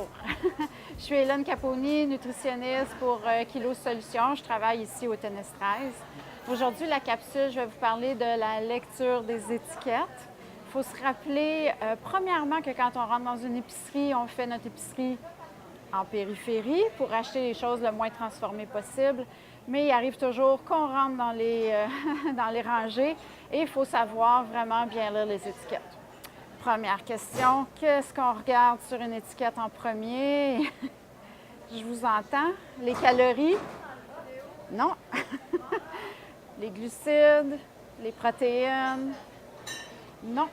Bonjour, je suis Hélène Caponi, nutritionniste pour Kilo Solutions. Je travaille ici au Tennis 13. Aujourd'hui, la capsule, je vais vous parler de la lecture des étiquettes. Il faut se rappeler, premièrement, que quand on rentre dans une épicerie, on fait notre épicerie en périphérie pour acheter les choses le moins transformées possible. Mais il arrive toujours qu'on rentre dans dans les rangées et il faut savoir vraiment bien lire les étiquettes. Première question, qu'est-ce qu'on regarde sur une étiquette en premier? Je vous entends. Les calories? Non. Les glucides? Les protéines? Non.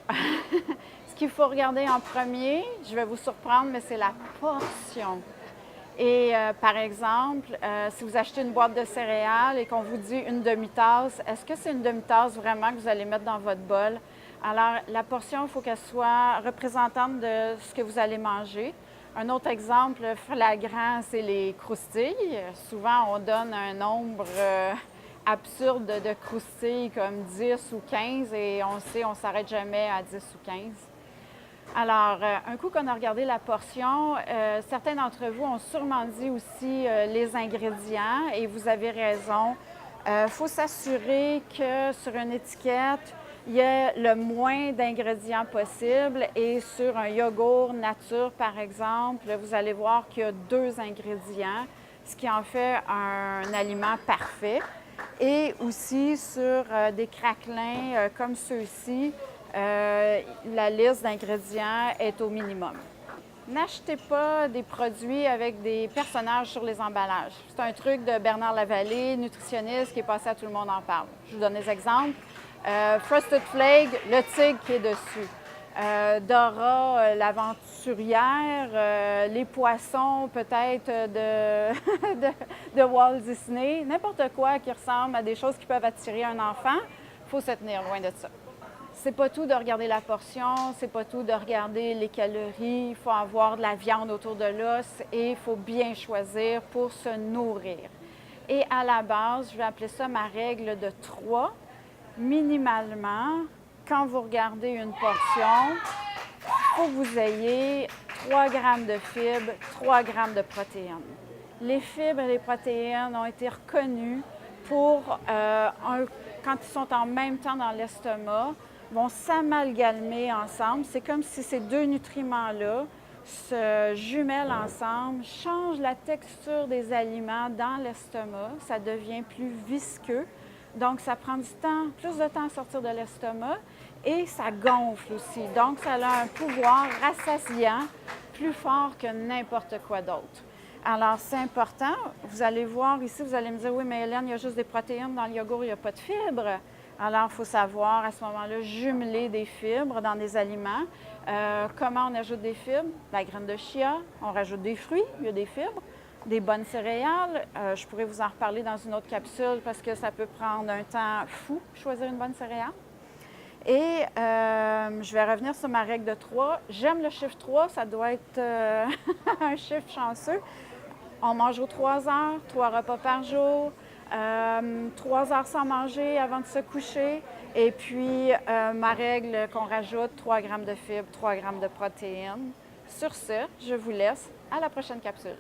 Ce qu'il faut regarder en premier, je vais vous surprendre, mais c'est la portion. Et par exemple, si vous achetez une boîte de céréales et qu'on vous dit une demi-tasse, est-ce que c'est une demi-tasse vraiment que vous allez mettre dans votre bol? Alors, la portion, il faut qu'elle soit représentante de ce que vous allez manger. Un autre exemple flagrant, c'est les croustilles. Souvent, on donne un nombre absurde de croustilles comme 10 ou 15 et on sait, on ne s'arrête jamais à 10 ou 15. Alors, un coup qu'on a regardé la portion, certains d'entre vous ont sûrement dit aussi les ingrédients et vous avez raison. Il faut s'assurer que sur une étiquette, il y a le moins d'ingrédients possible et sur un yogourt nature, par exemple, vous allez voir qu'il y a 2 ingrédients, ce qui en fait un aliment parfait. Et aussi sur des craquelins comme ceux-ci, la liste d'ingrédients est au minimum. N'achetez pas des produits avec des personnages sur les emballages. C'est un truc de Bernard Lavallée, nutritionniste, qui est passé à Tout le monde en parle. Je vous donne des exemples. Frosted Flake, le tigre qui est dessus. Dora, l'aventurière, les poissons peut-être de Walt Disney, n'importe quoi qui ressemble à des choses qui peuvent attirer un enfant, il faut se tenir loin de ça. C'est pas tout de regarder la portion, c'est pas tout de regarder les calories, il faut avoir de la viande autour de l'os et il faut bien choisir pour se nourrir. Et à la base, je vais appeler ça ma règle de 3. Minimalement, quand vous regardez une portion, il faut que vous ayez 3 grammes de fibres, 3 grammes de protéines. Les fibres et les protéines ont été reconnues pour, quand ils sont en même temps dans l'estomac, vont s'amalgamer ensemble. C'est comme si ces 2 nutriments-là se jumellent ensemble, changent la texture des aliments dans l'estomac. Ça devient plus visqueux. Donc, ça prend plus de temps à sortir de l'estomac et ça gonfle aussi. Donc, ça a un pouvoir rassasiant plus fort que n'importe quoi d'autre. Alors, c'est important. Vous allez voir ici, vous allez me dire, oui, mais Hélène, il y a juste des protéines dans le yogourt, il n'y a pas de fibres. Alors, il faut savoir à ce moment-là jumeler des fibres dans des aliments. Comment on ajoute des fibres? La graine de chia, on rajoute des fruits, il y a des fibres. Des bonnes céréales. Je pourrais vous en reparler dans une autre capsule parce que ça peut prendre un temps fou choisir une bonne céréale. Et je vais revenir sur ma règle de 3. J'aime le chiffre 3, ça doit être un chiffre chanceux. On mange aux 3 heures, 3 repas par jour, 3 heures sans manger avant de se coucher. Et puis, ma règle qu'on rajoute, 3 grammes de fibres, 3 grammes de protéines. Sur ce, je vous laisse. À la prochaine capsule.